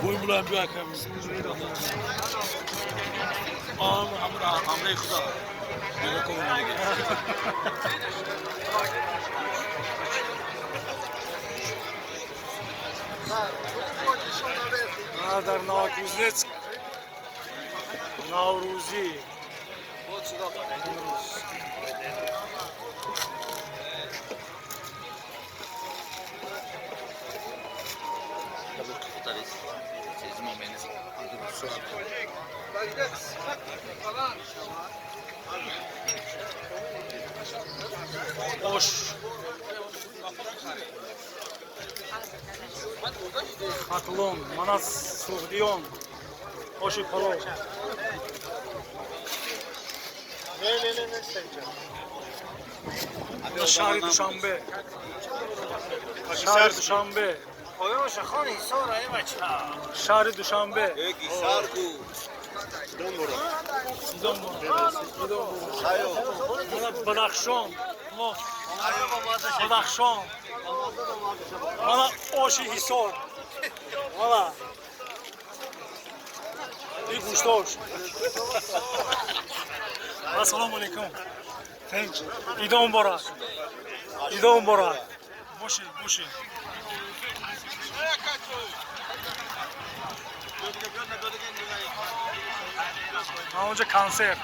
Buymulan bir akımız. Hamle kıza. Böyle kovuna gel. در ناکوزنسک نوروزی خوش Aklon, Manas, Suhdiyon, Hoşi Palo. Ne Şahri Duşanbe. Şahri Duşanbe. Şahri Duşanbe. Badakhshan. Badakhshan. Mana Hoşi Hisor. Valla. İyi kuşlar. Assalamu alaikum. Thank you. İdon Borak. İdon Borak. Boşi, boşi. Ha önce konser.